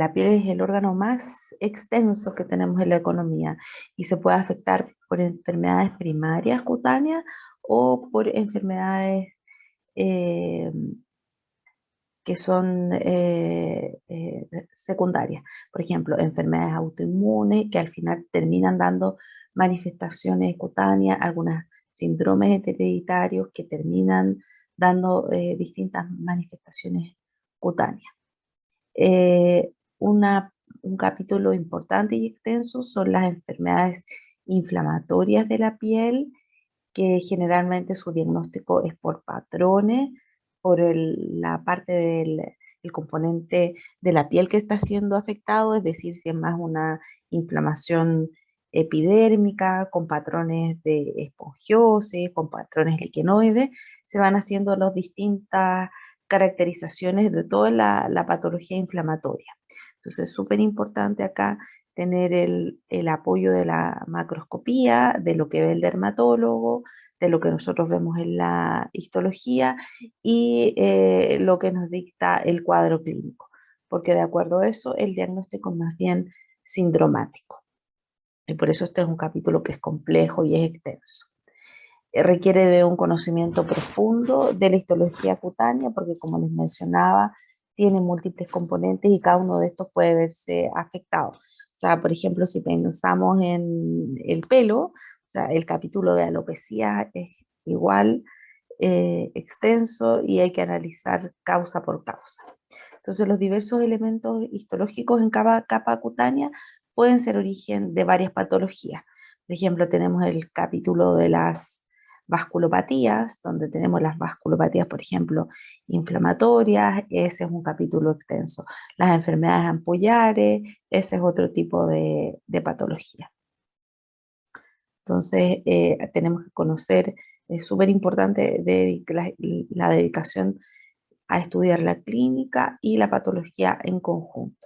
la piel es el órgano más extenso que tenemos en la economía y se puede afectar por enfermedades primarias cutáneas o por enfermedades eh, que son secundarias. Por ejemplo, enfermedades autoinmunes que al final terminan dando manifestaciones cutáneas, algunos síndromes hereditarios que terminan dando distintas manifestaciones cutáneas. Eh, una, un capítulo importante y extenso son las enfermedades inflamatorias de la piel, que generalmente su diagnóstico es por patrones, por la parte del el componente de la piel que está siendo afectado, es decir, si es más una inflamación epidérmica, con patrones de esponjosis, con patrones liquenoides, se van haciendo las distintas caracterizaciones de toda la patología inflamatoria. Entonces, es súper importante acá tener el apoyo de la macroscopía, de lo que ve el dermatólogo, de lo que nosotros vemos en la histología y lo que nos dicta el cuadro clínico, porque de acuerdo a eso el diagnóstico es más bien sindromático. Y por eso este es un capítulo que es complejo y es extenso. Requiere de un conocimiento profundo de la histología cutánea, porque como les mencionaba, tiene múltiples componentes y cada uno de estos puede verse afectado. O sea, por ejemplo, si pensamos en el pelo, o sea, el capítulo de alopecia es igual extenso y hay que analizar causa por causa. Entonces, los diversos elementos histológicos en cada capa cutánea pueden ser origen de varias patologías. Por ejemplo, tenemos el capítulo de las vasculopatías, donde tenemos las vasculopatías, por ejemplo, inflamatorias, ese es un capítulo extenso. Las enfermedades ampullares, ese es otro tipo de patología. Entonces, tenemos que conocer, es súper importante la dedicación a estudiar la clínica y la patología en conjunto.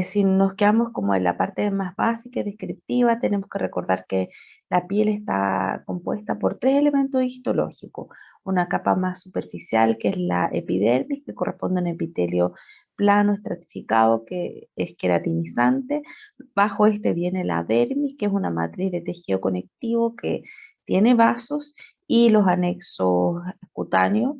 Si nos quedamos como en la parte más básica y descriptiva, tenemos que recordar que la piel está compuesta por tres elementos histológicos. Una capa más superficial, que es la epidermis, que corresponde a un epitelio plano estratificado que es queratinizante. Bajo este viene la dermis, que es una matriz de tejido conectivo que tiene vasos y los anexos cutáneos,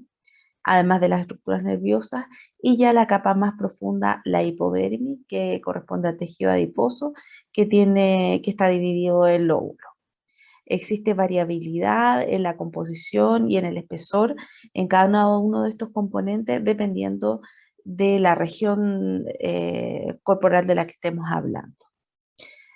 además de las estructuras nerviosas, y ya la capa más profunda, la hipodermis, que corresponde al tejido adiposo, que está dividido en lóbulos. Existe variabilidad en la composición y en el espesor en cada uno de estos componentes, dependiendo de la región corporal de la que estemos hablando.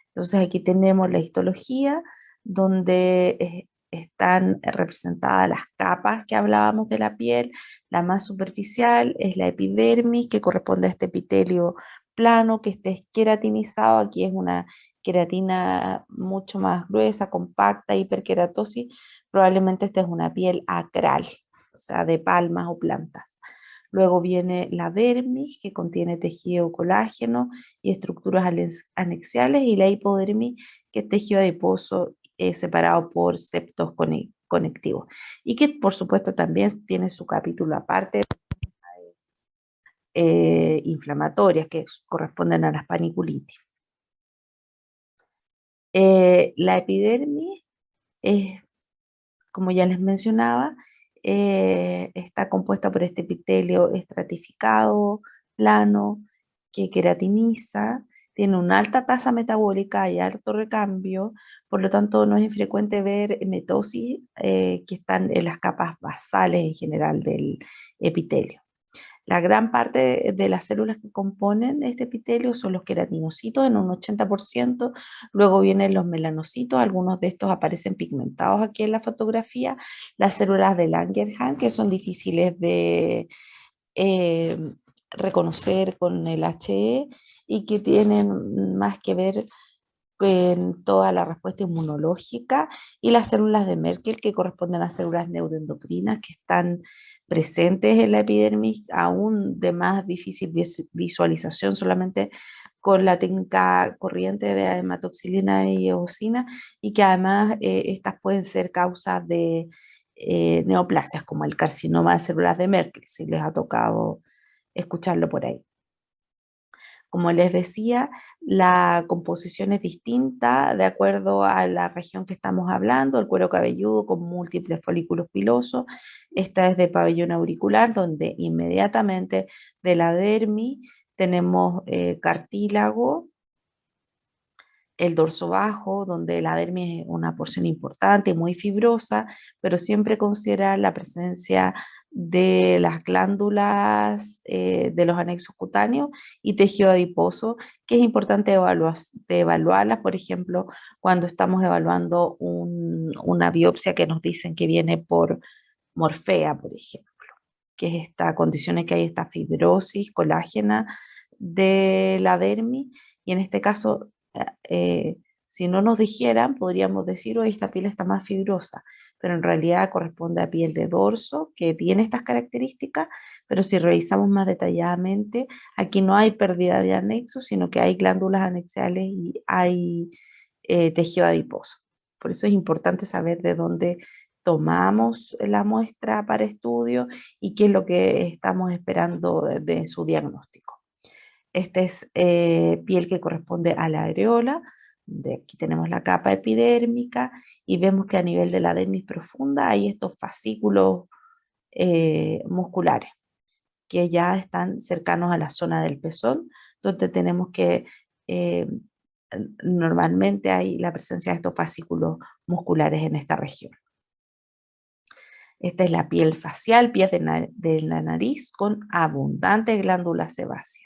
Entonces aquí tenemos la histología, donde están representadas las capas que hablábamos de la piel. La más superficial es la epidermis, que corresponde a este epitelio plano, que esté queratinizado. Aquí es una queratina mucho más gruesa, compacta, hiperkeratosis. Probablemente esta es una piel acral, o sea, de palmas o plantas. Luego viene la dermis, que contiene tejido colágeno y estructuras anexiales, y la hipodermis, que es tejido adiposo separado por septos conectivos. Y que por supuesto también tiene su capítulo aparte, inflamatorias, que corresponden a las paniculitis. La epidermis es, como ya les mencionaba, está compuesta por este epitelio estratificado, plano, que queratiniza, tiene una alta tasa metabólica y alto recambio, por lo tanto no es infrecuente ver mitosis que están en las capas basales en general del epitelio. La gran parte de las células que componen este epitelio son los queratinocitos en un 80%, luego vienen los melanocitos, algunos de estos aparecen pigmentados aquí en la fotografía, las células de Langerhans, que son difíciles de eh, reconocer con el HE y que tienen más que ver en toda la respuesta inmunológica, y las células de Merkel, que corresponden a células neuroendocrinas que están presentes en la epidermis, aún de más difícil visualización solamente con la técnica corriente de hematoxilina y eosina, y que además estas pueden ser causas de neoplasias, como el carcinoma de células de Merkel, si les ha tocado escucharlo por ahí. Como les decía, la composición es distinta de acuerdo a la región que estamos hablando, el cuero cabelludo con múltiples folículos pilosos. Esta es de pabellón auricular, donde inmediatamente de la dermis tenemos cartílago, el dorso bajo, donde la dermis es una porción importante y muy fibrosa, pero siempre considerar la presencia de las glándulas de los anexos cutáneos y tejido adiposo, que es importante de evaluarlas, por ejemplo, cuando estamos evaluando una biopsia que nos dicen que viene por morfea, por ejemplo, que es esta condición en que hay esta fibrosis colágena de la dermis, y en este caso, si no nos dijeran, podríamos decir, hoy esta piel está más fibrosa, pero en realidad corresponde a piel de dorso que tiene estas características, pero si revisamos más detalladamente, aquí no hay pérdida de anexos, sino que hay glándulas anexiales y hay tejido adiposo. Por eso es importante saber de dónde tomamos la muestra para estudio y qué es lo que estamos esperando de su diagnóstico. Esta es piel que corresponde a la areola. De aquí tenemos la capa epidérmica y vemos que a nivel de la dermis profunda hay estos fascículos musculares que ya están cercanos a la zona del pezón, donde tenemos que eh, normalmente hay la presencia de estos fascículos musculares en esta región. Esta es la piel facial, piel de la nariz con abundantes glándulas sebáceas.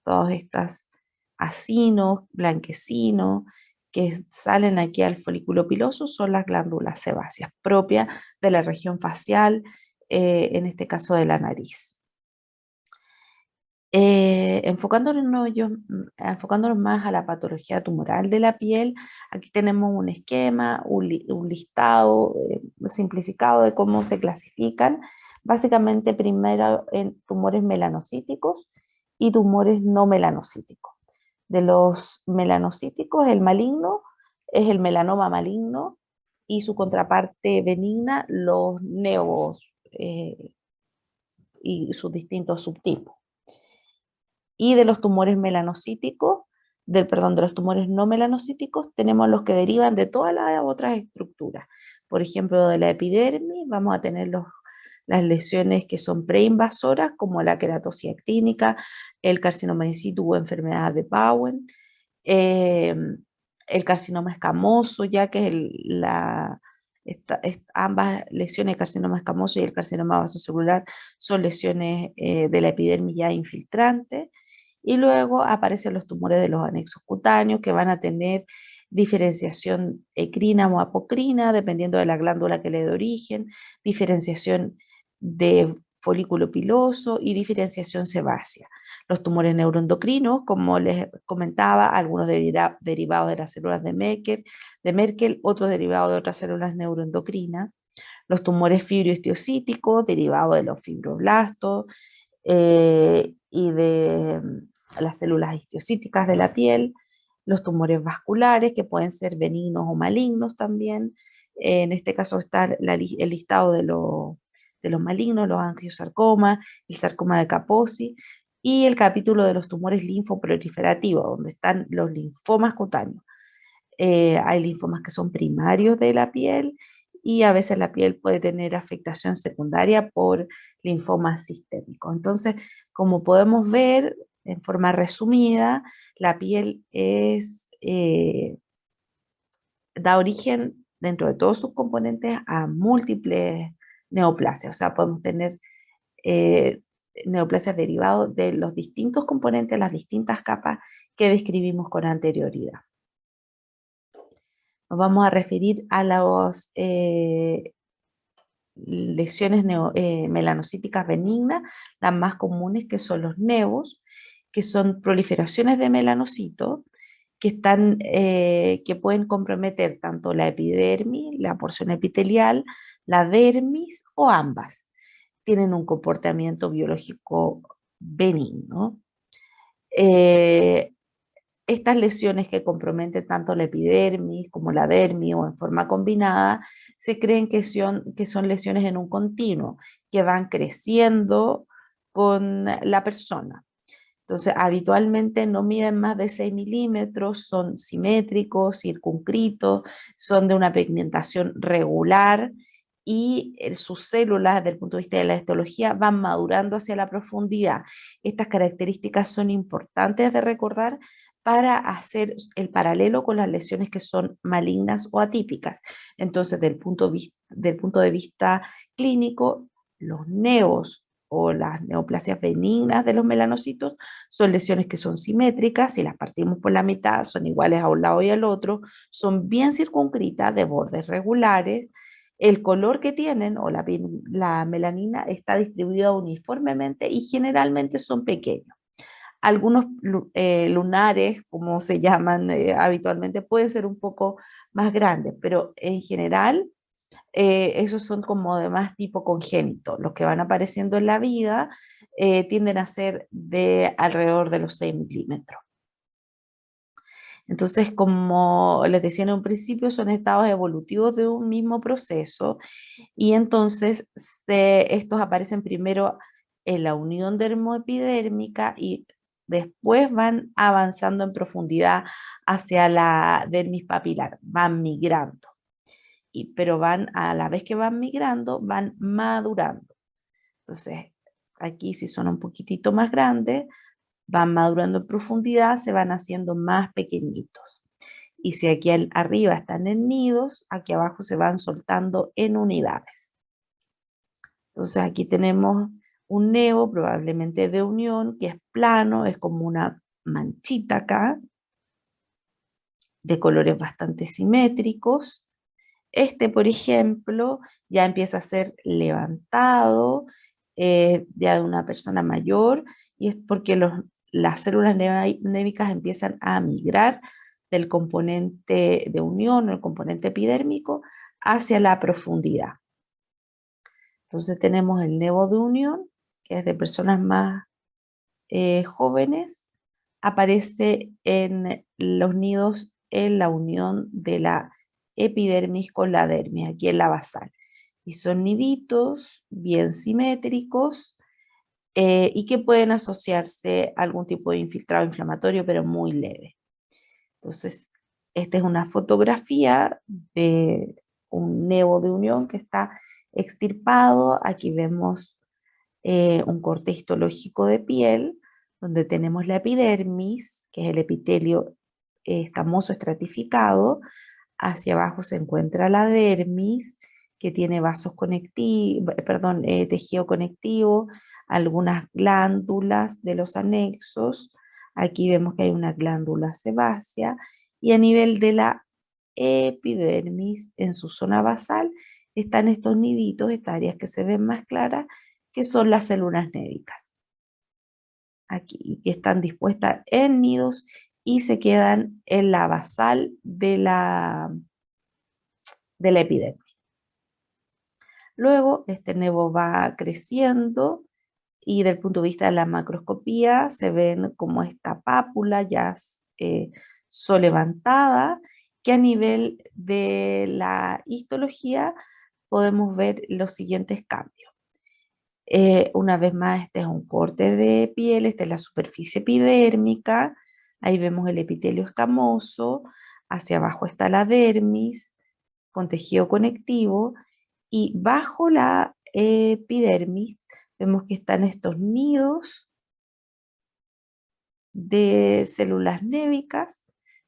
Todas estas acinos, blanquecinos, que salen aquí al folículo piloso son las glándulas sebáceas, propias de la región facial, en este caso de la nariz. Enfocándonos más a la patología tumoral de la piel, aquí tenemos un esquema, un listado simplificado de cómo se clasifican. Básicamente, primero en tumores melanocíticos y tumores no melanocíticos. De los melanocíticos, el maligno es el melanoma maligno y su contraparte benigna, los neos y sus distintos subtipos. Y de los tumores melanocíticos, de los tumores no melanocíticos, tenemos los que derivan de todas las otras estructuras. Por ejemplo, de la epidermis vamos a tener las lesiones que son preinvasoras, como la queratosis actínica, el carcinoma in situ o enfermedad de Bowen, eh, el carcinoma escamoso, ya que ambas lesiones, el carcinoma escamoso y el carcinoma vasocelular, son lesiones de la epidermis ya infiltrante. Y luego aparecen los tumores de los anexos cutáneos que van a tener diferenciación ecrina o apocrina, dependiendo de la glándula que le dé origen, diferenciación de folículo piloso y diferenciación sebácea. Los tumores neuroendocrinos, como les comentaba, algunos derivados de las células de Merkel, otros derivados de otras células neuroendocrinas. Los tumores fibrohistiocíticos, derivados de los fibroblastos y de las células histiocíticas de la piel. Los tumores vasculares, que pueden ser benignos o malignos también. En este caso está el listado de los malignos, los angiosarcomas, el sarcoma de Kaposi, y el capítulo de los tumores linfoproliferativos, donde están los linfomas cutáneos. Hay linfomas que son primarios de la piel y a veces la piel puede tener afectación secundaria por linfomas sistémicos. Entonces, como podemos ver en forma resumida, la piel da origen dentro de todos sus componentes a múltiples neoplasias. O sea, podemos tener eh, neoplasias derivados de los distintos componentes, las distintas capas que describimos con anterioridad. Nos vamos a referir a las lesiones melanocíticas benignas, las más comunes, que son los nevos, que son proliferaciones de melanocitos que pueden comprometer tanto la epidermis, la porción epitelial, la dermis o ambas. Tienen un comportamiento biológico benigno. Eh, Estas lesiones que comprometen tanto la epidermis como la dermis o en forma combinada, se creen que son lesiones en un continuo, que van creciendo con la persona. Entonces, habitualmente no miden más de 6 milímetros, son simétricos, circunscritos, son de una pigmentación regular y sus células, desde el punto de vista de la histología, van madurando hacia la profundidad. Estas características son importantes de recordar para hacer el paralelo con las lesiones que son malignas o atípicas. Entonces, del punto de vista clínico, los neos o las neoplasias benignas de los melanocitos son lesiones que son simétricas, si las partimos por la mitad son iguales a un lado y al otro, son bien circunscritas de bordes regulares, el color que tienen o la melanina está distribuida uniformemente y generalmente son pequeños. Algunos lunares, como se llaman habitualmente, pueden ser un poco más grandes, pero en general esos son como de más tipo congénito. Los que van apareciendo en la vida tienden a ser de alrededor de los 6 milímetros. Entonces, como les decía en un principio, son estados evolutivos de un mismo proceso y entonces estos aparecen primero en la unión dermoepidérmica y después van avanzando en profundidad hacia la dermis papilar, van migrando. Pero van, a la vez que van migrando, van madurando. Entonces, aquí si son un poquitito más grandes, van madurando en profundidad, se van haciendo más pequeñitos. Y si aquí arriba están en nidos, aquí abajo se van soltando en unidades. Entonces aquí tenemos un nevo, probablemente de unión, que es plano, es como una manchita acá, de colores bastante simétricos. Este, por ejemplo, ya empieza a ser levantado ya de una persona mayor y es porque las células névicas empiezan a migrar del componente de unión o el componente epidérmico hacia la profundidad. Entonces tenemos el nevo de unión, que es de personas más jóvenes, aparece en los nidos en la unión de la epidermis con la dermis, aquí en la basal. Y son niditos bien simétricos y que pueden asociarse a algún tipo de infiltrado inflamatorio, pero muy leve. Entonces, esta es una fotografía de un nevo de unión que está extirpado. Aquí vemos un corte histológico de piel, donde tenemos la epidermis, que es el epitelio escamoso estratificado. Hacia abajo se encuentra la dermis, que tiene vasos conectivos, perdón, tejido conectivo, algunas glándulas de los anexos. Aquí vemos que hay una glándula sebácea y a nivel de la epidermis, en su zona basal, están estos niditos, estas áreas que se ven más claras, que son las células nédicas. Aquí, que están dispuestas en nidos y se quedan en la basal de la epidermis. Luego, este nevo va creciendo y desde el punto de vista de la macroscopía se ven como esta pápula ya levantada, que a nivel de la histología podemos ver los siguientes cambios. Una vez más, este es un corte de piel, esta es la superficie epidérmica, ahí vemos el epitelio escamoso, hacia abajo está la dermis con tejido conectivo y bajo la epidermis vemos que están estos nidos de células névicas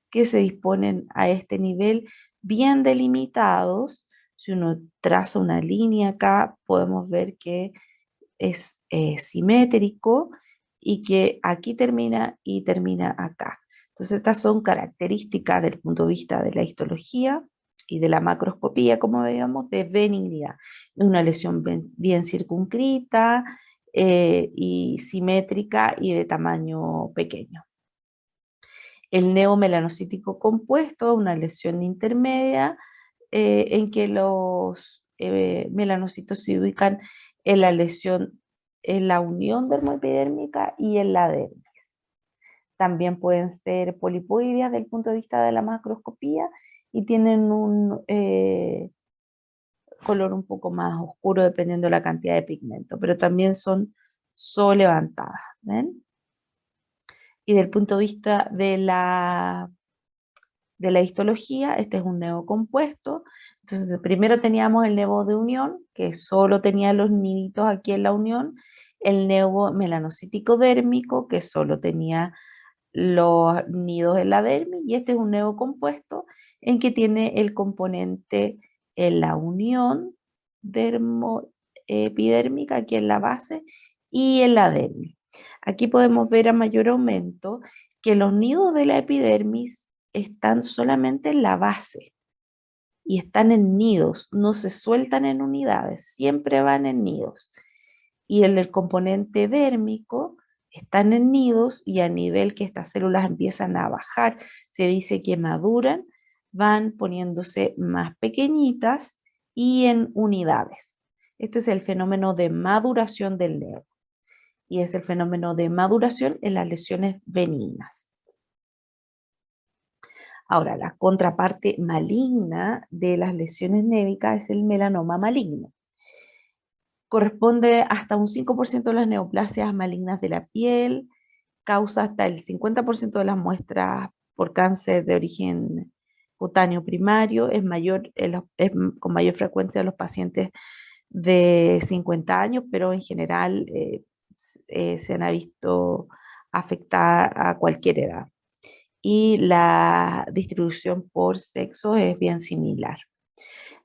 que se disponen a este nivel bien delimitados. Si uno traza una línea acá, podemos ver que es simétrico y que aquí termina y termina acá. Entonces estas son características del punto de vista de la histología y de la macroscopía, como veíamos, de benignidad. Es una lesión bien circunscrita y simétrica y de tamaño pequeño. El neomelanocítico compuesto, una lesión intermedia en que los melanocitos se ubican en la lesión, en la unión dermoepidérmica y en la dermis. También pueden ser polipoideas desde el punto de vista de la macroscopía y tienen un color un poco más oscuro dependiendo de la cantidad de pigmento, pero también son levantada, ¿ven? Y desde el punto de vista de la histología, este es un nevo compuesto. Entonces, primero teníamos el nevo de unión, que solo tenía los niditos aquí en la unión, el nevo melanocítico dérmico, que solo tenía los nidos en la dermis, y este es un nevo compuesto en que tiene el componente en la unión epidérmica, aquí en la base, y en la dermis. Aquí podemos ver a mayor aumento que los nidos de la epidermis están solamente en la base y están en nidos, no se sueltan en unidades, siempre van en nidos. Y el componente dérmico están en nidos y a nivel que estas células empiezan a bajar, se dice que maduran, van poniéndose más pequeñitas y en unidades. Este es el fenómeno de maduración del nervio y es el fenómeno de maduración en las lesiones benignas. Ahora, la contraparte maligna de las lesiones névicas es el melanoma maligno. Corresponde hasta un 5% de las neoplasias malignas de la piel, causa hasta el 50% de las muestras por cáncer de origen cutáneo primario, es con mayor frecuencia en los pacientes de 50 años, pero en general se han visto afectar a cualquier edad. Y la distribución por sexo es bien similar.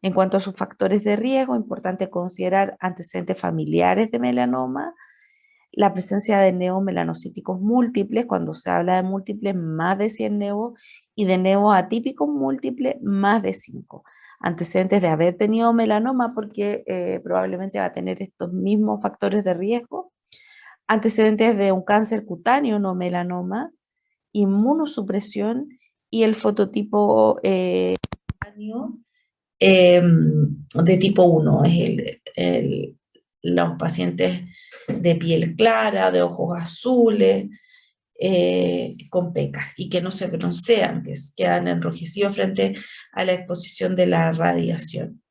En cuanto a sus factores de riesgo, importante considerar antecedentes familiares de melanoma, la presencia de neomelanocíticos múltiples, cuando se habla de múltiples, más de 100 neos, y de neos atípicos múltiples, más de 5. Antecedentes de haber tenido melanoma, porque probablemente va a tener estos mismos factores de riesgo. Antecedentes de un cáncer cutáneo, no melanoma, inmunosupresión y el fototipo cutáneo de tipo 1, es los pacientes de piel clara, de ojos azules, con pecas y que no se broncean, que quedan enrojecidos frente a la exposición de la radiación.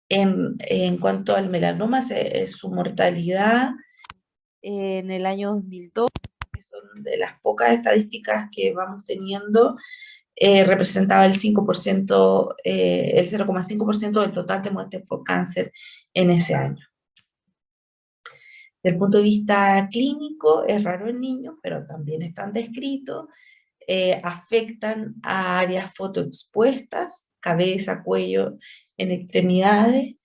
En cuanto al melanoma, su mortalidad en el año 2002, que son de las pocas estadísticas que vamos teniendo, representaba el 5%, el 0,5% del total de muertes por cáncer en ese año. Desde el punto de vista clínico, es raro en niños, pero también están descritos. Afectan a áreas fotoexpuestas, cabeza, cuello, en extremidades,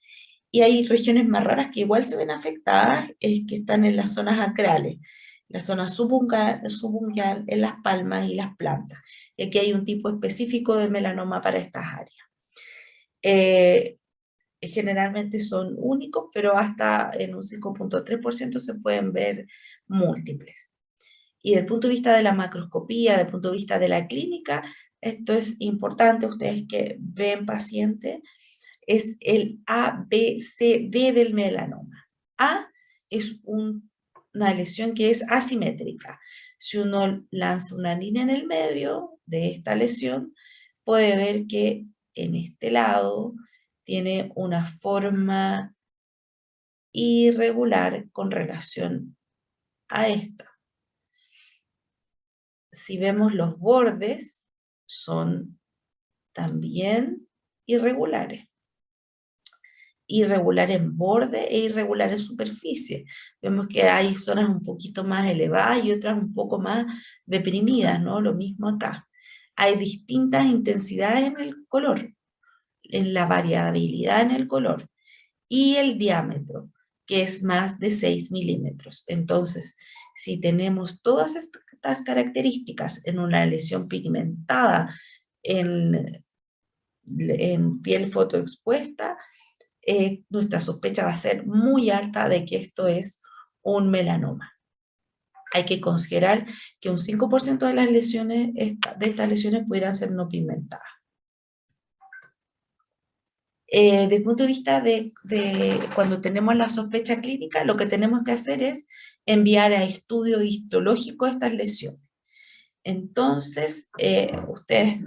y hay regiones más raras que igual se ven afectadas, que están en las zonas acrales, la zona subungual, en las palmas y las plantas. Y aquí hay un tipo específico de melanoma para estas áreas. Generalmente son únicos, pero hasta en un 5,3% se pueden ver múltiples. Y desde el punto de vista de la macroscopía, desde el punto de vista de la clínica, esto es importante, ustedes que ven pacientes, es el ABCD del melanoma. A es una lesión que es asimétrica. Si uno lanza una línea en el medio de esta lesión, puede ver que en este lado tiene una forma irregular con relación a esta. Si vemos los bordes, son también irregulares. Irregular en borde e irregular en superficie. Vemos que hay zonas un poquito más elevadas y otras un poco más deprimidas, ¿no? Lo mismo acá. Hay distintas intensidades en el color, en la variabilidad en el color, y el diámetro, que es más de 6 milímetros. Entonces, si tenemos todas estas características en una lesión pigmentada en piel fotoexpuesta, nuestra sospecha va a ser muy alta de que esto es un melanoma. Hay que considerar que un 5% de las lesiones, de estas lesiones pudieran ser no pigmentadas. Desde el punto de vista de cuando tenemos la sospecha clínica, lo que tenemos que hacer es enviar a estudio histológico estas lesiones. Entonces, ustedes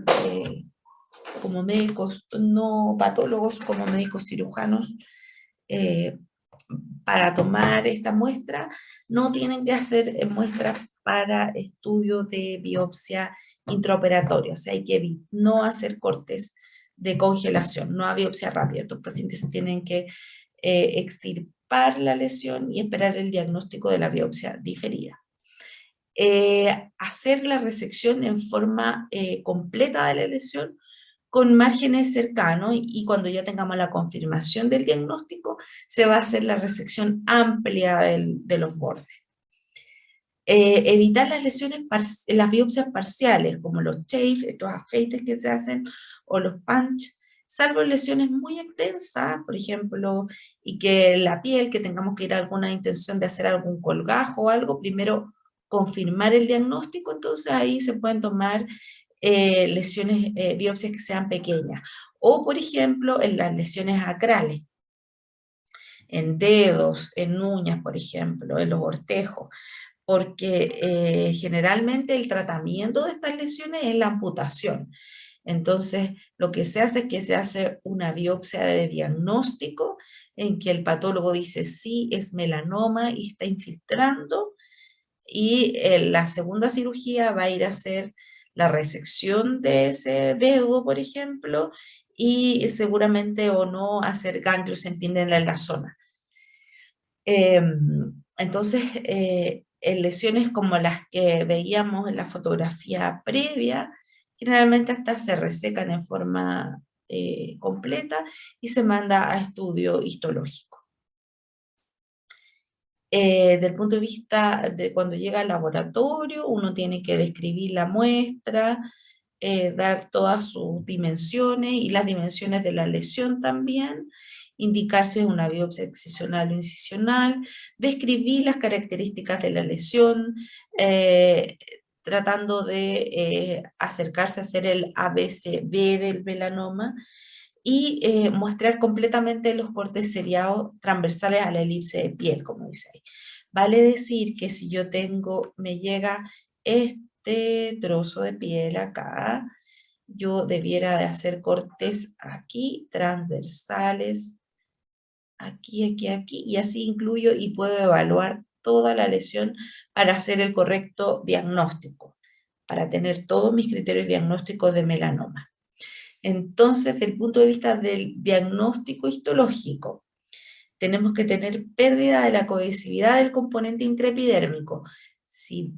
como médicos no patólogos, como médicos cirujanos, para tomar esta muestra, no tienen que hacer muestras para estudio de biopsia intraoperatoria, o sea, hay que no hacer cortes de congelación, no a biopsia rápida. Estos pacientes tienen que extirpar la lesión y esperar el diagnóstico de la biopsia diferida. Hacer la resección en forma completa de la lesión con márgenes cercanos y cuando ya tengamos la confirmación del diagnóstico, se va a hacer la resección amplia de los bordes. Evitar las lesiones, las biopsias parciales, como los chafe, estos afeites que se hacen, o los punch, salvo lesiones muy extensas, por ejemplo, y que la piel, que tengamos que ir a alguna intención de hacer algún colgajo o algo, primero confirmar el diagnóstico, entonces ahí se pueden tomar lesiones, biopsias que sean pequeñas. O, por ejemplo, en las lesiones acrales, en dedos, en uñas, por ejemplo, en los ortejos, porque generalmente el tratamiento de estas lesiones es la amputación. Entonces, lo que se hace es que se hace una biopsia de diagnóstico en que el patólogo dice sí, es melanoma y está infiltrando, y la segunda cirugía va a ir a hacer la resección de ese dedo, por ejemplo, y seguramente o no hacer ganglios sentinela en la zona. Entonces, en lesiones como las que veíamos en la fotografía previa, generalmente hasta se resecan en forma completa y se manda a estudio histológico. Del punto de vista de cuando llega al laboratorio, uno tiene que describir la muestra, dar todas sus dimensiones y las dimensiones de la lesión también, indicar si es una biopsia excisional o incisional, describir las características de la lesión, tratando de acercarse a hacer el ABCD del melanoma, y mostrar completamente los cortes seriados transversales a la elipse de piel, como dice ahí. Vale decir que si yo tengo, me llega este trozo de piel acá, yo debiera de hacer cortes aquí, transversales, aquí, aquí, aquí, y así incluyo y puedo evaluar toda la lesión para hacer el correcto diagnóstico, para tener todos mis criterios diagnósticos de melanoma. Entonces, desde el punto de vista del diagnóstico histológico, tenemos que tener pérdida de la cohesividad del componente intraepidérmico. Si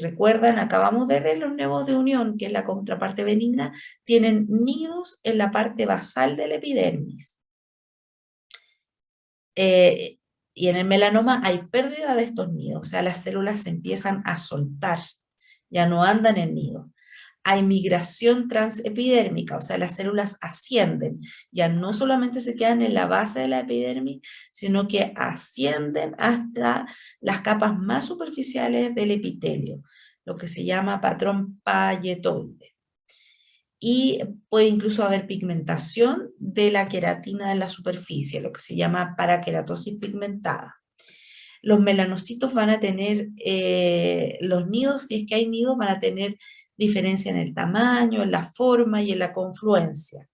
recuerdan, acabamos de ver los nevos de unión, que es la contraparte benigna, tienen nidos en la parte basal de la epidermis. Y en el melanoma hay pérdida de estos nidos, o sea, las células se empiezan a soltar, ya no andan en nido. Hay migración transepidérmica, o sea, las células ascienden, ya no solamente se quedan en la base de la epidermis, sino que ascienden hasta las capas más superficiales del epitelio, lo que se llama patrón palletoide. Y puede incluso haber pigmentación de la queratina de la superficie, lo que se llama paraqueratosis pigmentada. Los melanocitos van a tener, los nidos, si es que hay nidos, van a tener diferencia en el tamaño, en la forma y en la confluencia.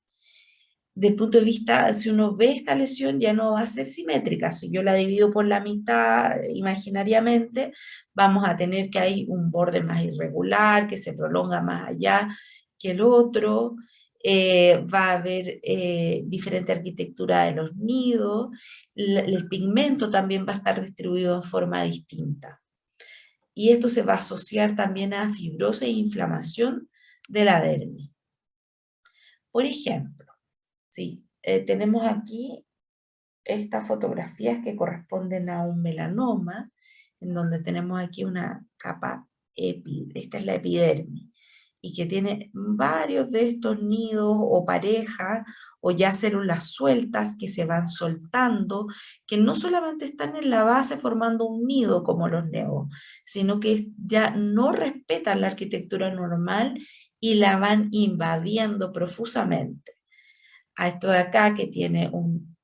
Del punto de vista, si uno ve esta lesión, ya no va a ser simétrica. Si yo la divido por la mitad imaginariamente, vamos a tener que hay un borde más irregular, que se prolonga más allá que el otro. Va a haber diferente arquitectura de los nidos. El pigmento también va a estar distribuido en forma distinta. Y esto se va a asociar también a fibrosis e inflamación de la dermis. Por ejemplo, sí, tenemos aquí estas fotografías que corresponden a un melanoma, en donde tenemos aquí una capa esta es la epidermis, y que tiene varios de estos nidos o parejas, o ya células sueltas que se van soltando, que no solamente están en la base formando un nido como los neos, sino que ya no respetan la arquitectura normal y la van invadiendo profusamente. A esto de acá, que tiene un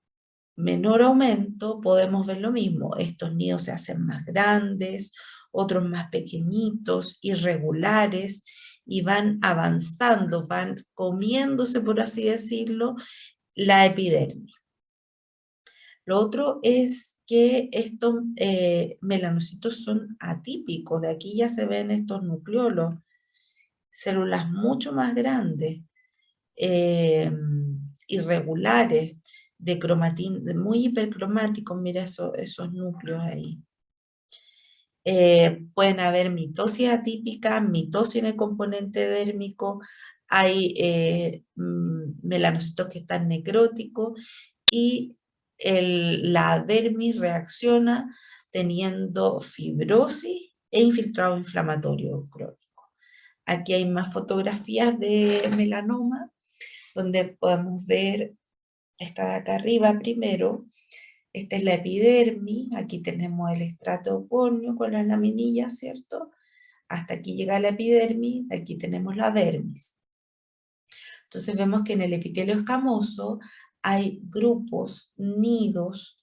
menor aumento, podemos ver lo mismo. Estos nidos se hacen más grandes, otros más pequeñitos, irregulares, y van avanzando, van comiéndose, por así decirlo, la epidermis. Lo otro es que estos melanocitos son atípicos. De aquí ya se ven estos nucleolos, células mucho más grandes, eh, irregulares, de cromatín, muy hipercromáticos. Mira esos núcleos ahí. Pueden haber mitosis atípica, mitosis en el componente dérmico, hay melanocitos que están necróticos y la dermis reacciona teniendo fibrosis e infiltrado inflamatorio crónico. Aquí hay más fotografías de melanoma, donde podemos ver esta de acá arriba primero. Esta es la epidermis, aquí tenemos el estrato córneo con las laminillas, ¿cierto? Hasta aquí llega la epidermis, aquí tenemos la dermis. Entonces vemos que en el epitelio escamoso hay grupos, nidos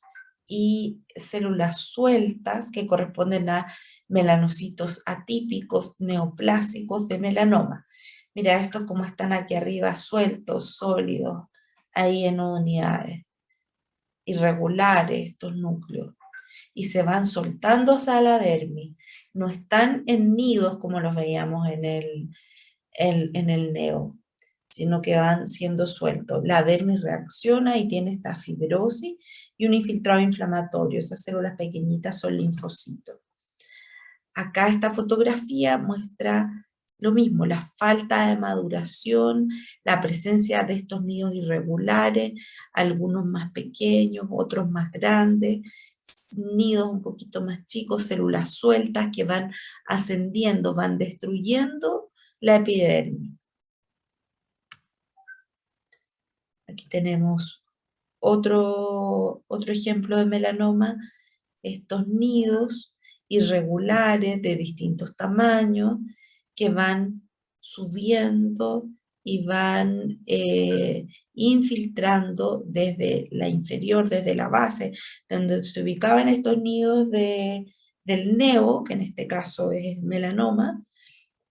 y células sueltas que corresponden a melanocitos atípicos neoplásicos de melanoma. Mira estos como están aquí arriba, sueltos, sólidos, ahí en unidades irregulares estos núcleos y se van soltando hacia la dermis. No están en nidos como los veíamos en el neo, sino que van siendo sueltos. La dermis reacciona y tiene esta fibrosis y un infiltrado inflamatorio. Esas células pequeñitas son linfocitos. Acá esta fotografía muestra lo mismo, la falta de maduración, la presencia de estos nidos irregulares, algunos más pequeños, otros más grandes, nidos un poquito más chicos, células sueltas que van ascendiendo, van destruyendo la epidermis. Aquí tenemos otro ejemplo de melanoma, estos nidos irregulares de distintos tamaños que van subiendo y van infiltrando desde la inferior, desde la base, donde se ubicaban estos nidos del neo, que en este caso es melanoma,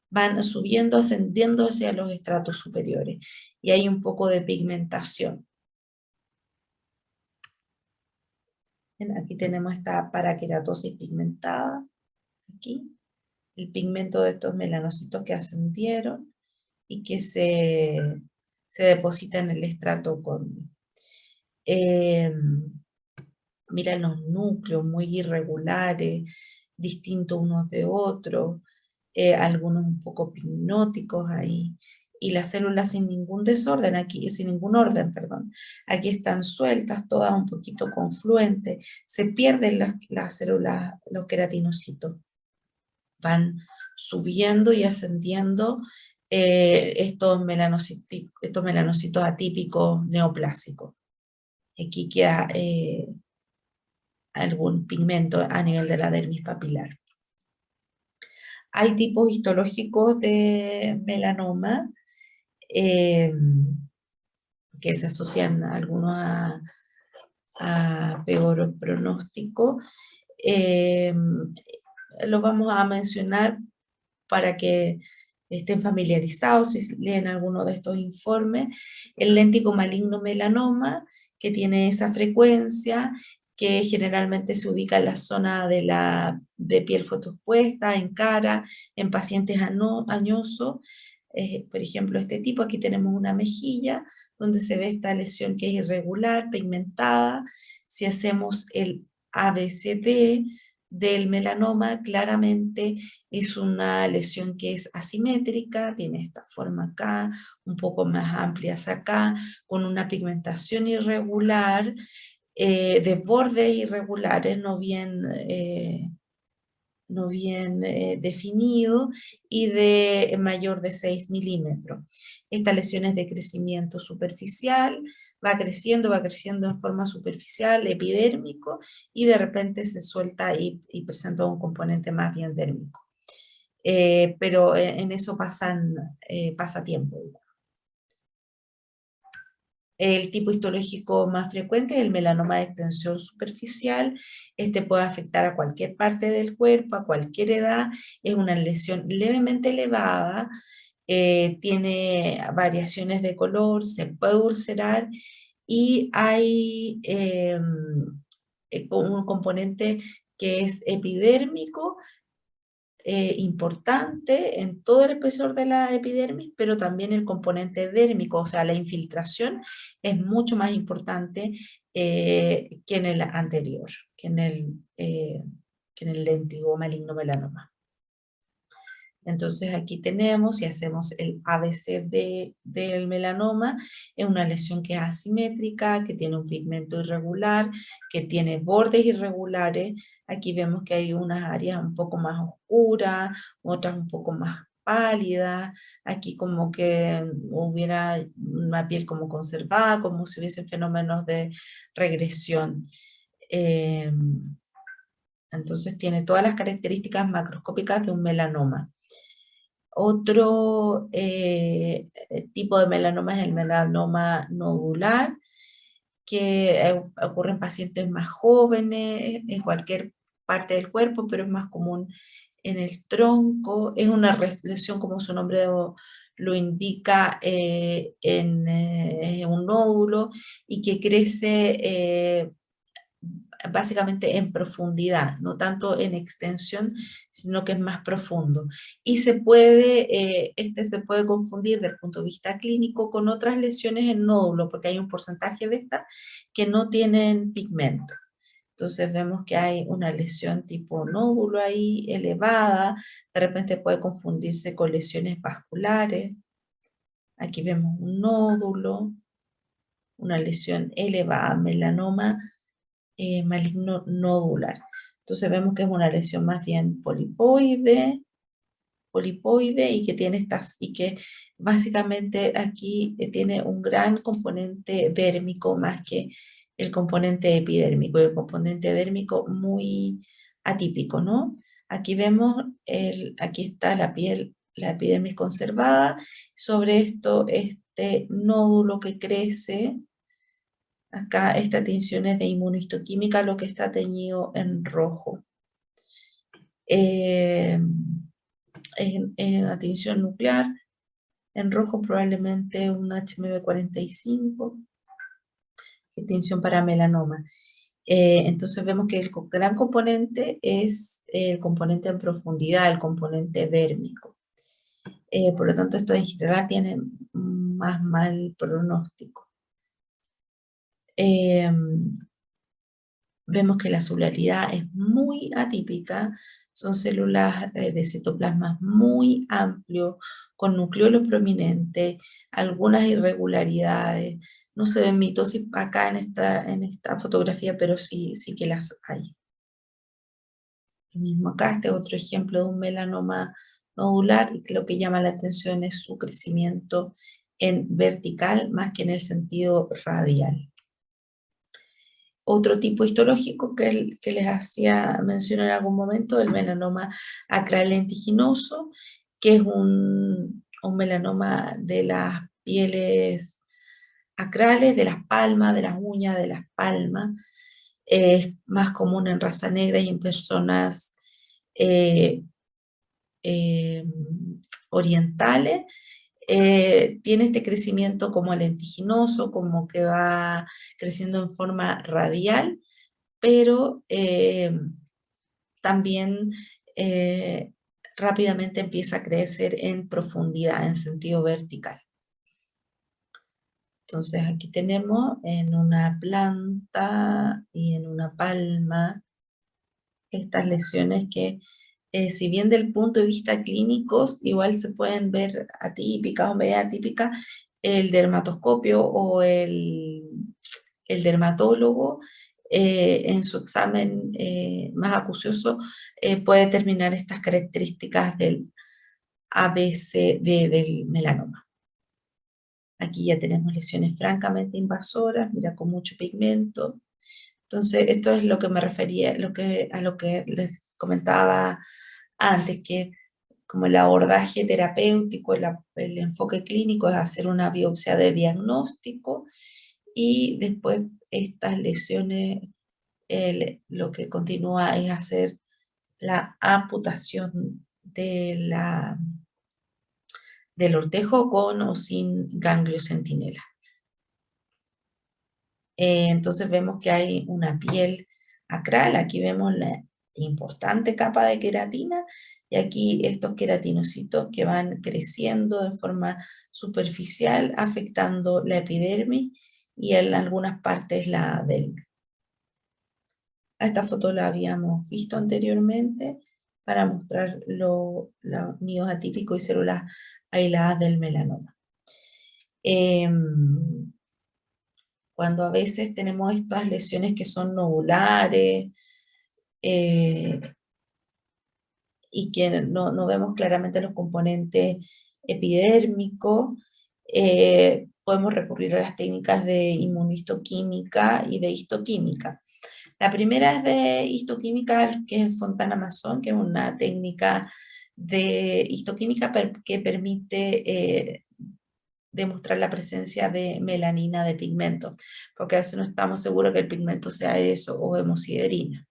van subiendo, ascendiendo hacia los estratos superiores. Y hay un poco de pigmentación. Aquí tenemos esta paraqueratosis pigmentada, aquí, el pigmento de estos melanocitos que ascendieron y que se deposita en el estrato córneo. Mira los núcleos muy irregulares, distintos unos de otros, algunos un poco picnóticos ahí, y las células sin ningún desorden aquí, sin ningún orden, perdón. Aquí están sueltas, todas un poquito confluentes, se pierden las células, los queratinocitos. Van subiendo y ascendiendo estos melanocitos atípicos neoplásicos. Aquí queda algún pigmento a nivel de la dermis papilar. Hay tipos histológicos de melanoma que se asocian algunos a peor pronóstico. Lo vamos a mencionar para que estén familiarizados si leen alguno de estos informes. El léntico maligno melanoma, que tiene esa frecuencia, que generalmente se ubica en la zona de piel fotoexpuesta, en cara, en pacientes añosos. Por ejemplo, este tipo, aquí tenemos una mejilla, donde se ve esta lesión que es irregular, pigmentada. Si hacemos el ABCD del melanoma, claramente es una lesión que es asimétrica, tiene esta forma acá, un poco más amplia acá, con una pigmentación irregular, de bordes irregulares, no bien definido y de mayor de 6 milímetros. Esta lesión es de crecimiento superficial, va creciendo en forma superficial, epidérmico, y de repente se suelta y presenta un componente más bien dérmico. Pero en eso pasa tiempo, digamos. El tipo histológico más frecuente es el melanoma de extensión superficial. Este puede afectar a cualquier parte del cuerpo, a cualquier edad. Es una lesión levemente elevada, tiene variaciones de color, se puede ulcerar y hay con un componente que es epidérmico, importante en todo el espesor de la epidermis, pero también el componente dérmico, o sea, la infiltración es mucho más importante que en el anterior, que en el lentigo maligno melanoma. Entonces aquí tenemos, si hacemos el ABC del melanoma, es una lesión que es asimétrica, que tiene un pigmento irregular, que tiene bordes irregulares. Aquí vemos que hay unas áreas un poco más oscuras, otras un poco más pálidas. Aquí como que hubiera una piel como conservada, como si hubiesen fenómenos de regresión. Entonces tiene todas las características macroscópicas de un melanoma. Otro tipo de melanoma es el melanoma nodular, que ocurre en pacientes más jóvenes, en cualquier parte del cuerpo, pero es más común en el tronco. Es una lesión, como su nombre lo indica, en un nódulo y que crece básicamente en profundidad, no tanto en extensión, sino que es más profundo. Y este se puede confundir desde el punto de vista clínico con otras lesiones en nódulo, porque hay un porcentaje de estas que no tienen pigmento. Entonces vemos que hay una lesión tipo nódulo ahí elevada, de repente puede confundirse con lesiones vasculares. Aquí vemos un nódulo, una lesión elevada, melanoma maligno nodular. Entonces vemos que es una lesión más bien polipoide y que tiene y que básicamente aquí tiene un gran componente dérmico más que el componente epidérmico, y el componente dérmico muy atípico, ¿no? Aquí vemos, aquí está la epidermis conservada, sobre esto este nódulo que crece. Acá esta tinción es de inmunohistoquímica, lo que está teñido en rojo. En la tinción nuclear, en rojo probablemente un HMB45, que es tinción para melanoma. Entonces vemos que el gran componente es el componente en profundidad, el componente dérmico. Por lo tanto, esto en general tiene más mal pronóstico. Vemos que la celularidad es muy atípica, son células de citoplasma muy amplios, con nucleolos prominentes, algunas irregularidades. No se ven mitosis acá en esta fotografía, pero sí que las hay. Lo mismo acá, este es otro ejemplo de un melanoma nodular, y lo que llama la atención es su crecimiento en vertical más que en el sentido radial. Otro tipo histológico que les hacía mencionar en algún momento, el melanoma acral lentiginoso, que es un melanoma de las pieles acrales, de las palmas, de las uñas, de las palmas. Es más común en raza negra y en personas eh, eh, orientales. Tiene este crecimiento como lentiginoso, como que va creciendo en forma radial, pero también rápidamente empieza a crecer en profundidad, en sentido vertical. Entonces aquí tenemos en una planta y en una palma estas lesiones que, si bien del punto de vista clínico, igual se pueden ver atípicas o medio atípicas, el dermatoscopio o el dermatólogo en su examen más acucioso puede determinar estas características del ABCD del melanoma. Aquí ya tenemos lesiones francamente invasoras, mira, con mucho pigmento. Entonces, esto es lo que me refería, a lo que les comentaba antes, que como el abordaje terapéutico, el enfoque clínico es hacer una biopsia de diagnóstico, y después estas lesiones, lo que continúa es hacer la amputación del ortejo con o sin ganglio centinela. Entonces vemos que hay una piel acral. Aquí vemos la importante capa de queratina y aquí estos queratinocitos que van creciendo de forma superficial, afectando la epidermis y en algunas partes la dermis. Esta foto la habíamos visto anteriormente para mostrar los nidos atípicos y células aisladas del melanoma. Cuando a veces tenemos estas lesiones que son nodulares eh, y que no vemos claramente los componentes epidérmicos, podemos recurrir a las técnicas de inmunohistoquímica y de histoquímica. La primera es de histoquímica, que es Fontana Masson, que es una técnica de histoquímica que permite demostrar la presencia de melanina de pigmento, porque a veces no estamos seguros que el pigmento sea eso o hemosiderina.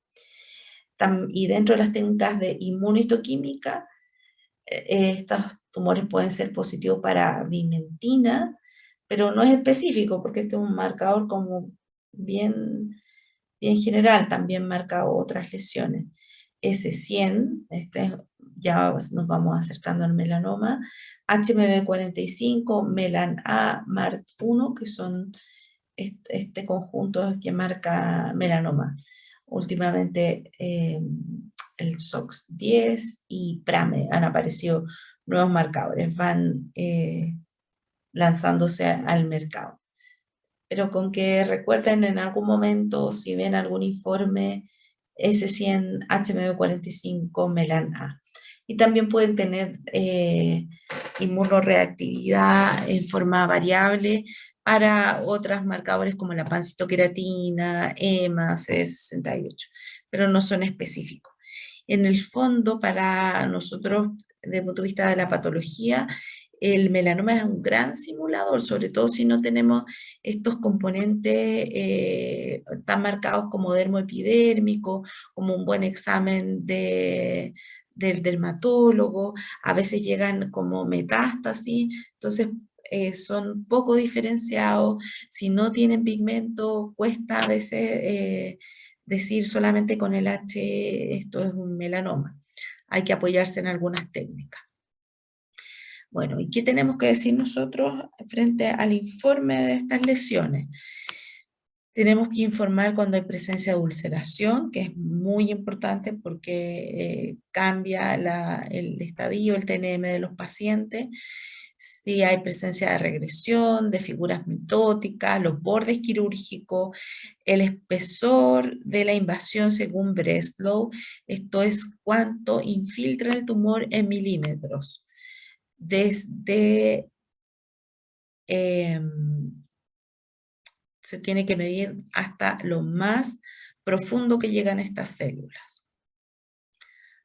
Y dentro de las técnicas de inmunohistoquímica, estos tumores pueden ser positivos para vimentina, pero no es específico, porque este es un marcador como bien general, también marca otras lesiones. S100, ya nos vamos acercando al melanoma, HMB45, Melan-A, MART1, que son este conjunto que marca melanoma. Últimamente el SOX10 y PRAME han aparecido nuevos marcadores, van lanzándose al mercado. Pero con que recuerden en algún momento, si ven algún informe, S100, HMB45, Melan-A. Y también pueden tener inmunoreactividad en forma variable para otros marcadores como la pancitoqueratina, EMA, CD68, pero no son específicos. En el fondo, para nosotros, desde el punto de vista de la patología, el melanoma es un gran simulador, sobre todo si no tenemos estos componentes tan marcados como dermoepidérmico, como un buen examen del dermatólogo, a veces llegan como metástasis, entonces son poco diferenciados, si no tienen pigmento cuesta a veces decir solamente con el H esto es un melanoma, hay que apoyarse en algunas técnicas. Bueno, ¿y qué tenemos que decir nosotros frente al informe de estas lesiones? Tenemos que informar cuando hay presencia de ulceración, que es muy importante porque cambia el estadio, el TNM de los pacientes. Si hay presencia de regresión, de figuras mitóticas, los bordes quirúrgicos, el espesor de la invasión según Breslow, esto es cuánto infiltra el tumor en milímetros. Desde se tiene que medir hasta lo más profundo que llegan estas células.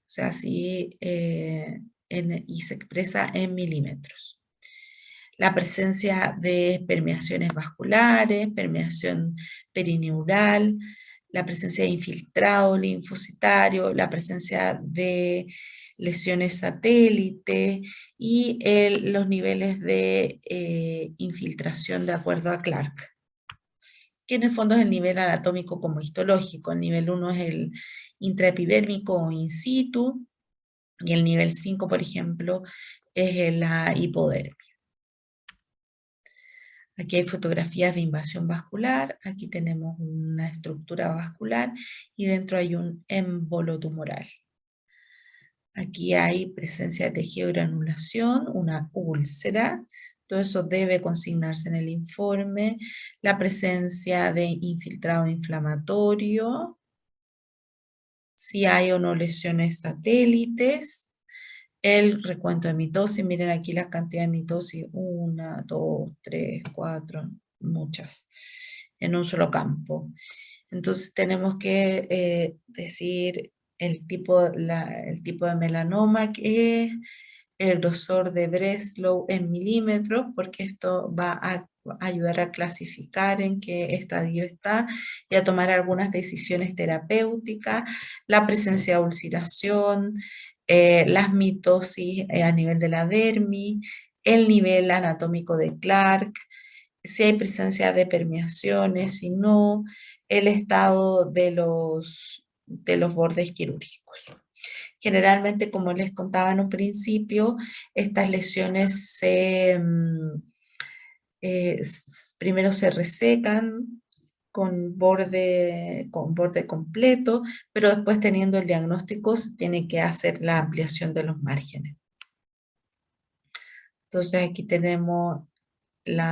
O sea, y se expresa en milímetros. La presencia de permeaciones vasculares, permeación perineural, la presencia de infiltrado linfocitario, la presencia de lesiones satélite y los niveles de infiltración de acuerdo a Clark, que en el fondo es el nivel anatómico como histológico. El nivel 1 es el intraepidérmico o in situ, y el nivel 5, por ejemplo, es la hipodermia. Aquí hay fotografías de invasión vascular, aquí tenemos una estructura vascular y dentro hay un émbolo tumoral. Aquí hay presencia de tejido de granulación, una úlcera, todo eso debe consignarse en el informe, la presencia de infiltrado inflamatorio, si hay o no lesiones satélites, el recuento de mitosis, miren aquí la cantidad de mitosis, 1, 2, 3, 4, muchas, en un solo campo. Entonces tenemos que decir el tipo de melanoma que es, el grosor de Breslow en milímetros, porque esto va a ayudar a clasificar en qué estadio está y a tomar algunas decisiones terapéuticas, la presencia de ulceración, las mitosis a nivel de la dermis, el nivel anatómico de Clark, si hay presencia de permeaciones, si no, el estado de los bordes quirúrgicos. Generalmente, como les contaba en un principio, estas lesiones primero se resecan con borde completo, pero después teniendo el diagnóstico se tiene que hacer la ampliación de los márgenes. Entonces aquí tenemos el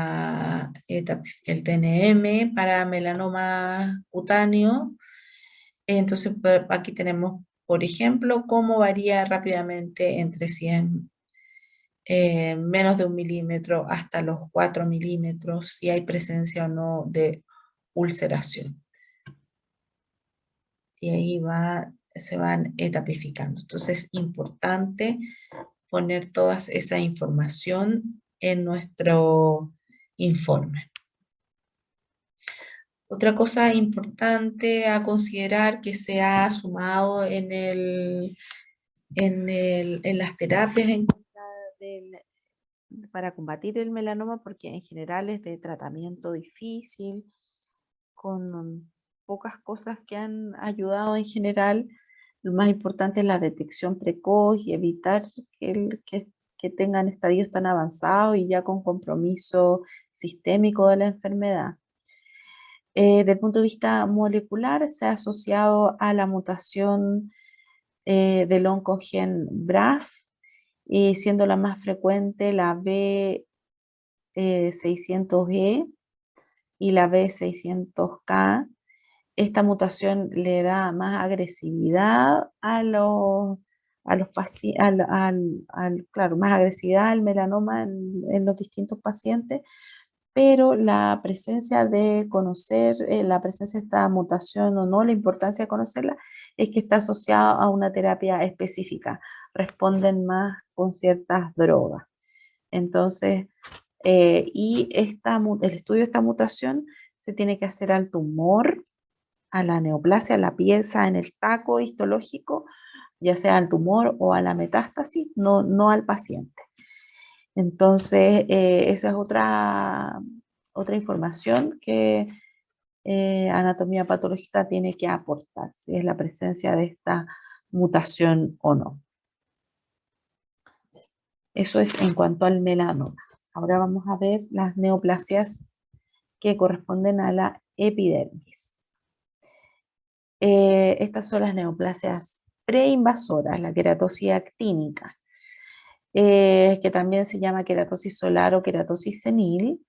TNM para melanoma cutáneo. Entonces aquí tenemos, por ejemplo, cómo varía rápidamente entre 100 menos de 1 milímetro hasta los 4 milímetros, si hay presencia o no de ulceración. Y ahí se van etapificando. Entonces es importante poner toda esa información en nuestro informe. Otra cosa importante a considerar que se ha sumado en las terapias en contra para combatir el melanoma, porque en general es de tratamiento difícil, con pocas cosas que han ayudado en general. Lo más importante es la detección precoz y evitar que tengan estadios tan avanzados y ya con compromiso sistémico de la enfermedad. Desde el punto de vista molecular, se ha asociado a la mutación del oncogen BRAF, y siendo la más frecuente la B600E y la B600K. Esta mutación le da más agresividad a los pacientes, claro, más agresividad al melanoma en los distintos pacientes, pero la presencia de conocer la presencia de esta mutación o no, la importancia de conocerla, es que está asociada a una terapia específica. Responden más con ciertas drogas. Entonces, el estudio de esta mutación se tiene que hacer al tumor, a la neoplasia, a la pieza en el taco histológico, ya sea al tumor o a la metástasis, no al paciente. Entonces, esa es otra información que anatomía patológica tiene que aportar, si es la presencia de esta mutación o no. Eso es en cuanto al melanoma. Ahora vamos a ver las neoplasias que corresponden a la epidermis. Estas son las neoplasias preinvasoras, la queratosis actínica, que también se llama queratosis solar o queratosis senil,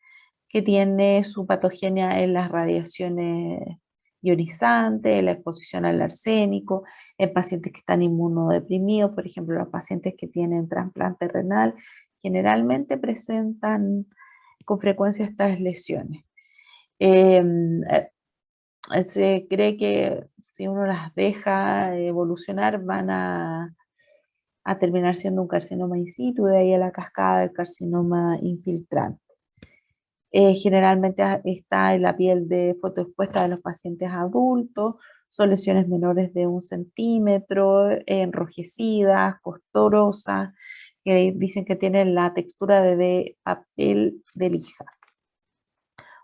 que tiene su patogenia en las radiaciones ionizantes, en la exposición al arsénico, en pacientes que están inmunodeprimidos, por ejemplo, los pacientes que tienen trasplante renal, generalmente presentan con frecuencia estas lesiones. Se cree que si uno las deja evolucionar van a terminar siendo un carcinoma in situ, de ahí a la cascada del carcinoma infiltrante. Generalmente está en la piel de fotoexpuesta de los pacientes adultos, son lesiones menores de 1 centímetro, enrojecidas, costorosas, que dicen que tienen la textura de papel de lija.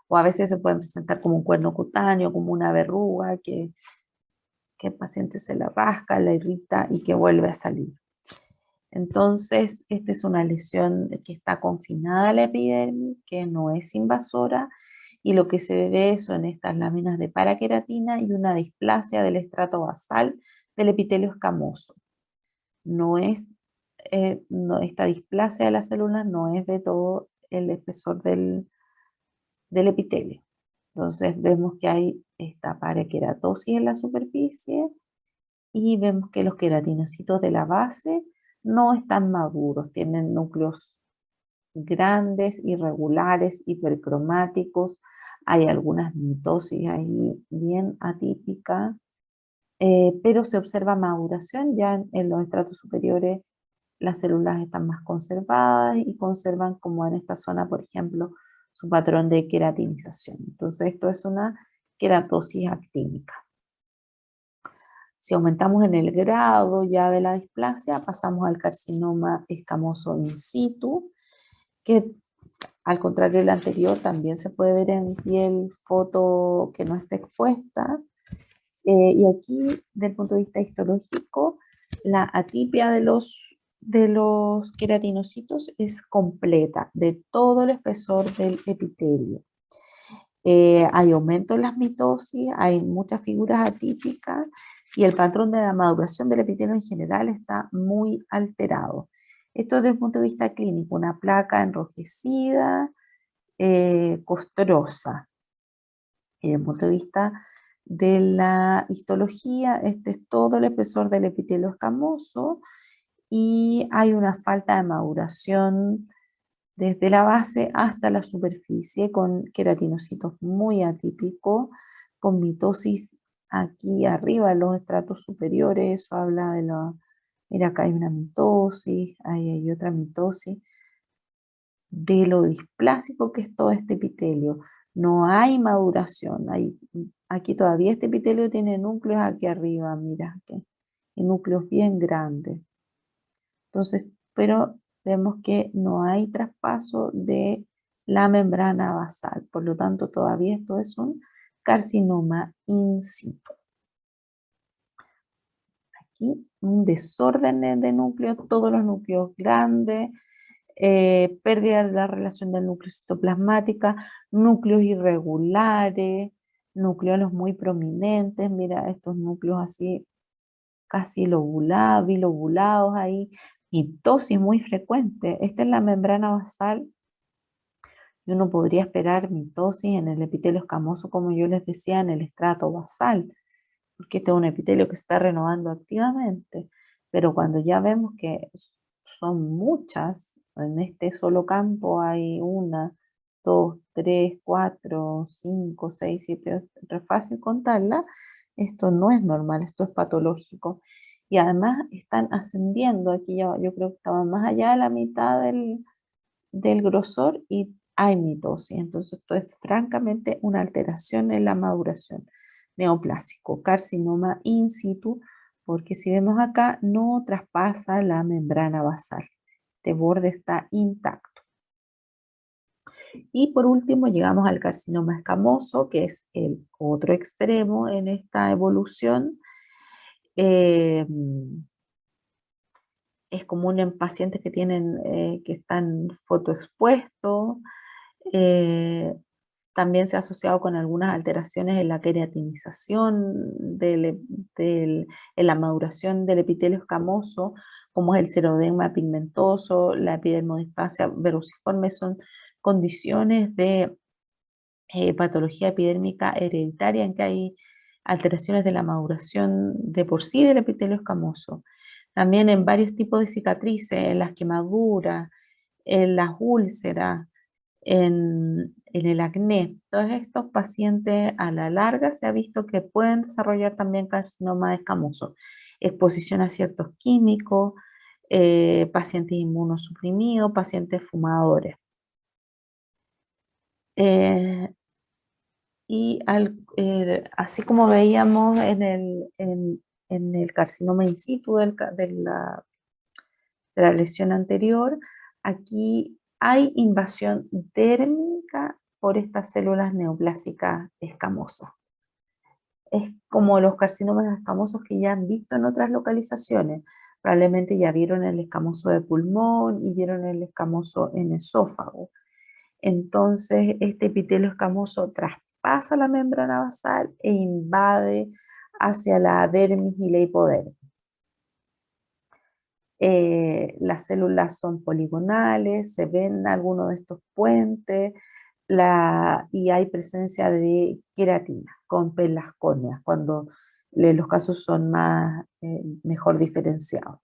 O a veces se pueden presentar como un cuerno cutáneo, como una verruga que el paciente se la rasca, la irrita y que vuelve a salir. Entonces, esta es una lesión que está confinada a la epidermis, que no es invasora, y lo que se ve son estas láminas de paraqueratina y una displasia del estrato basal del epitelio escamoso. Esta displasia de las células no es de todo el espesor del epitelio. Entonces vemos que hay esta paraqueratosis en la superficie y vemos que los queratinocitos de la base no están maduros, tienen núcleos grandes, irregulares, hipercromáticos. Hay algunas mitosis ahí bien atípica, pero se observa maduración ya en los estratos superiores. Las células están más conservadas y conservan, como en esta zona, por ejemplo, su patrón de queratinización. Entonces, esto es una queratosis actínica. Si aumentamos en el grado ya de la displasia, pasamos al carcinoma escamoso in situ, que Al contrario del anterior, también se puede ver en piel foto que no esté expuesta. Y aquí, desde el punto de vista histológico, la atipia de los queratinocitos es completa, de todo el espesor del epitelio. Hay aumento en las mitosis, hay muchas figuras atípicas y el patrón de la maduración del epitelio en general está muy alterado. Esto desde el punto de vista clínico, una placa enrojecida, costrosa. Y desde el punto de vista de la histología, este es todo el espesor del epitelio escamoso y hay una falta de maduración desde la base hasta la superficie con queratinocitos muy atípicos, con mitosis aquí arriba en los estratos superiores, eso habla de la, mira acá hay una mitosis, ahí hay otra mitosis, de lo displásico que es todo este epitelio. No hay maduración, aquí todavía este epitelio tiene núcleos aquí arriba, mira, aquí, y núcleos bien grandes. Entonces, pero vemos que no hay traspaso de la membrana basal, por lo tanto todavía esto es un carcinoma in situ. Aquí un desorden de núcleos, todos los núcleos grandes, pérdida de la relación del núcleo citoplasmática, núcleos irregulares, núcleos muy prominentes, mira estos núcleos así casi lobulados, bilobulados ahí, mitosis muy frecuente. Esta es la membrana basal y uno podría esperar mitosis en el epitelio escamoso, como yo les decía, en el estrato basal, porque este es un epitelio que se está renovando activamente. Pero cuando ya vemos que son muchas, en este solo campo hay una, dos, tres, cuatro, cinco, seis, siete, es fácil contarla, esto no es normal, esto es patológico. Y además están ascendiendo, aquí yo creo que estaban más allá de la mitad del grosor y hay mitosis. Entonces esto es francamente una alteración en la maduración. Neoplásico, carcinoma in situ, porque si vemos acá no traspasa la membrana basal. Este borde está intacto. Y por último llegamos al carcinoma escamoso, que es el otro extremo en esta evolución. Eh, es común en pacientes que que están fotoexpuestos. eh, También se ha asociado con algunas alteraciones en la queratinización, en la maduración del epitelio escamoso, como es el xeroderma pigmentoso, la epidermodisplasia verruciforme, son condiciones de patología epidérmica hereditaria en que hay alteraciones de la maduración de por sí del epitelio escamoso. También en varios tipos de cicatrices, en las quemaduras, en las úlceras, en el acné. Todos estos pacientes a la larga se ha visto que pueden desarrollar también carcinoma escamoso. Exposición a ciertos químicos, pacientes inmunosuprimidos, pacientes fumadores. Eh, así como veíamos en el carcinoma in situ de la lesión anterior, aquí hay invasión dérmica por estas células neoplásicas escamosas. Es como los carcinomas escamosos que ya han visto en otras localizaciones. Probablemente ya vieron el escamoso de pulmón y vieron el escamoso en esófago. Entonces, este epitelio escamoso traspasa la membrana basal e invade hacia la dermis y la hipodermis. Las células son poligonales, se ven algunos de estos puentes y hay presencia de queratina con pelasconias cuando los casos son mejor diferenciados.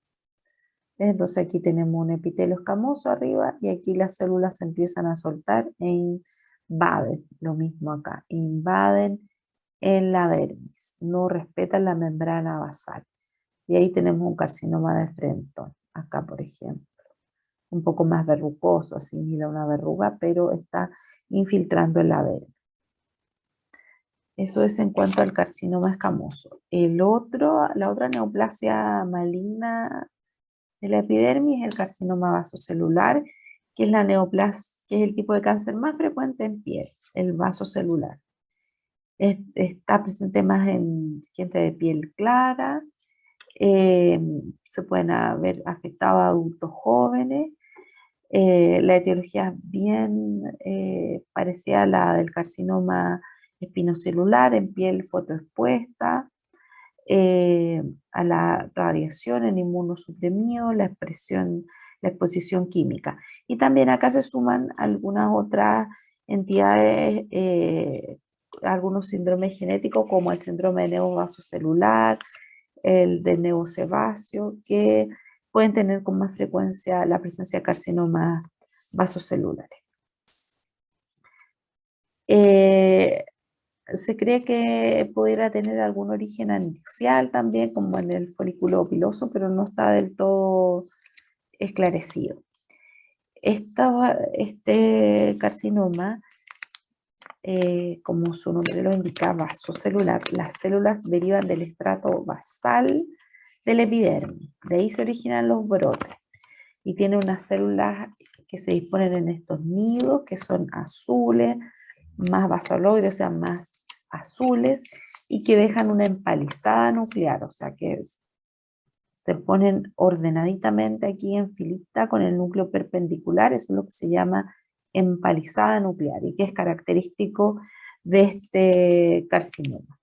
Entonces aquí tenemos un epitelio escamoso arriba y aquí las células se empiezan a soltar e invaden, lo mismo acá, invaden en la dermis, no respetan la membrana basal. Y ahí tenemos un carcinoma de Frenton, acá por ejemplo, un poco más verrucoso, asimila una verruga, pero está infiltrando en la dermis. Eso es en cuanto al carcinoma escamoso. La otra neoplasia maligna de la epidermis es el carcinoma vasocelular, que es la que es el tipo de cáncer más frecuente en piel, el vasocelular. Está presente más en gente de piel clara, eh, se pueden haber afectado a adultos jóvenes. La etiología es bien parecida a la del carcinoma espinocelular en piel fotoexpuesta, eh, a la radiación en inmunosuprimido, la exposición química. Y también acá se suman algunas otras entidades, algunos síndromes genéticos como el síndrome de neovasocelular, el de neosebáceo, que pueden tener con más frecuencia la presencia de carcinomas vasocelulares. Eh, Se cree que pudiera tener algún origen axial también, como en el folículo piloso, pero no está del todo esclarecido. Este carcinoma, como su nombre lo indica, vasocelular, las células derivan del estrato basal del epidermis, de ahí se originan los brotes, y tiene unas células que se disponen en estos nidos, que son azules, más basaloides, o sea, más azules, y que dejan una empalizada nuclear, o sea, que se ponen ordenaditamente aquí en filita con el núcleo perpendicular, eso es lo que se llama empalizada nuclear, y que es característico de este carcinoma.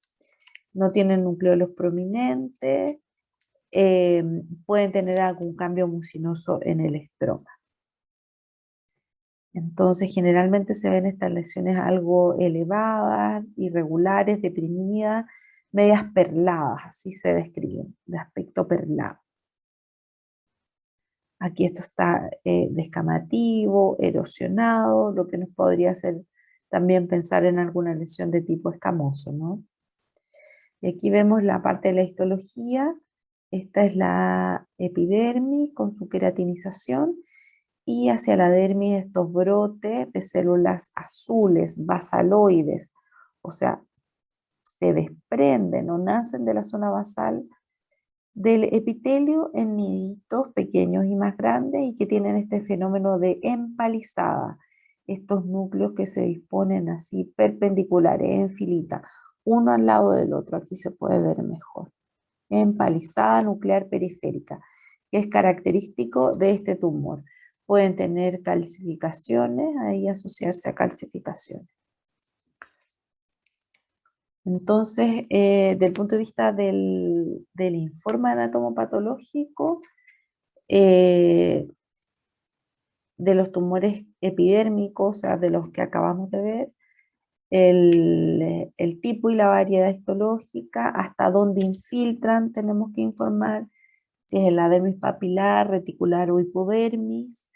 No tienen nucleolos prominentes, pueden tener algún cambio mucinoso en el estroma. Entonces, generalmente se ven estas lesiones algo elevadas, irregulares, deprimidas, medias perladas, así se describen, de aspecto perlado. Aquí esto está descamativo, erosionado, lo que nos podría hacer también pensar en alguna lesión de tipo escamoso, ¿no? Y aquí vemos la parte de la histología. Esta es la epidermis con su queratinización, y hacia la dermis estos brotes de células azules, basaloides, o sea, se desprenden o nacen de la zona basal del epitelio en niditos pequeños y más grandes, y que tienen este fenómeno de empalizada, estos núcleos que se disponen así perpendiculares, en filita, uno al lado del otro. Aquí se puede ver mejor. Empalizada nuclear periférica, que es característico de este tumor. Pueden tener calcificaciones, ahí asociarse a calcificaciones. Entonces, del punto de vista del informe anatomopatológico, eh, de los tumores epidérmicos, o sea, de los que acabamos de ver, el tipo y la variedad histológica, hasta dónde infiltran, tenemos que informar, si es en la dermis papilar, reticular o hipodermis,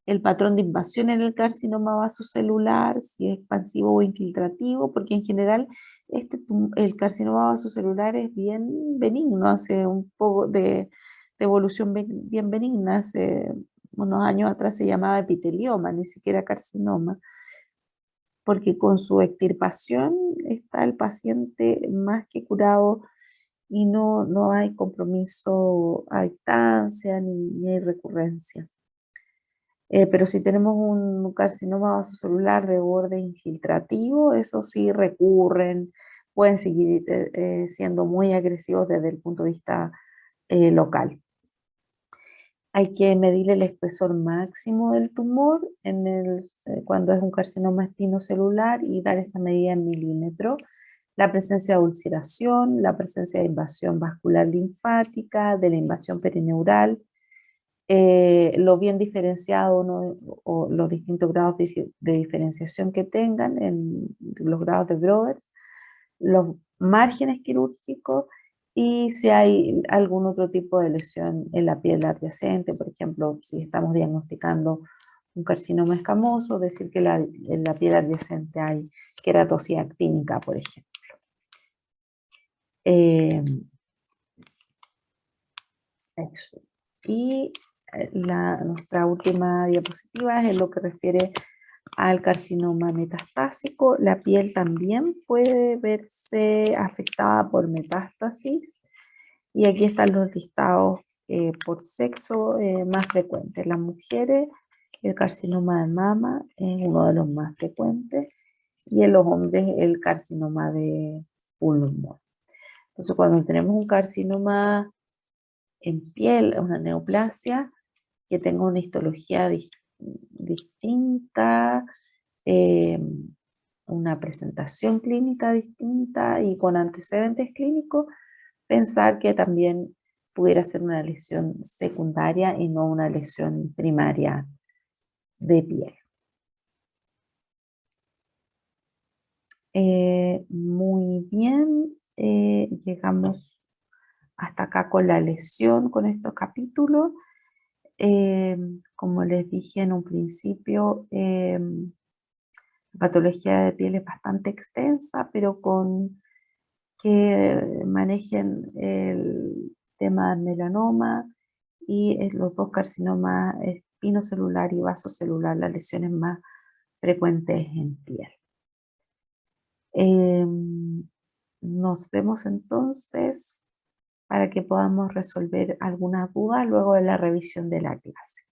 el patrón de invasión en el carcinoma vasocelular, si es expansivo o infiltrativo, porque en general el carcinoma vasocelular es bien benigno, hace un poco de evolución bien benigna, hace unos años atrás se llamaba epitelioma, ni siquiera carcinoma, porque con su extirpación está el paciente más que curado, y no hay compromiso a distancia ni hay recurrencia. Pero si tenemos un carcinoma vasocelular de borde infiltrativo, eso sí recurren, pueden seguir siendo muy agresivos desde el punto de vista local. Hay que medir el espesor máximo del tumor cuando es un carcinoma espinocelular, y dar esa medida en milímetros. La presencia de ulceración, la presencia de invasión vascular linfática, de la invasión perineural, lo bien diferenciado, ¿no? O los distintos grados de diferenciación que tengan en los grados de Broders, los márgenes quirúrgicos, y si hay algún otro tipo de lesión en la piel adyacente, por ejemplo, si estamos diagnosticando un carcinoma escamoso, decir que en la piel adyacente hay queratosis actínica, por ejemplo. Eso. Y nuestra última diapositiva es en lo que refiere al carcinoma metastásico. La piel también puede verse afectada por metástasis, y aquí están los listados por sexo más frecuentes. Las mujeres, El carcinoma de mama es uno de los más frecuentes y en los hombres el carcinoma de pulmón. Entonces, cuando tenemos un carcinoma en piel, una neoplasia, que tenga una histología distinta, eh, una presentación clínica distinta y con antecedentes clínicos, pensar que también pudiera ser una lesión secundaria y no una lesión primaria de piel. Muy bien, llegamos hasta acá con la lesión, con estos capítulos. Como les dije en un principio, la patología de piel es bastante extensa, pero con que manejen el tema del melanoma y los dos carcinomas espinocelular y vasocelular, las lesiones más frecuentes en piel. Nos vemos entonces para que podamos resolver alguna duda luego de la revisión de la clase.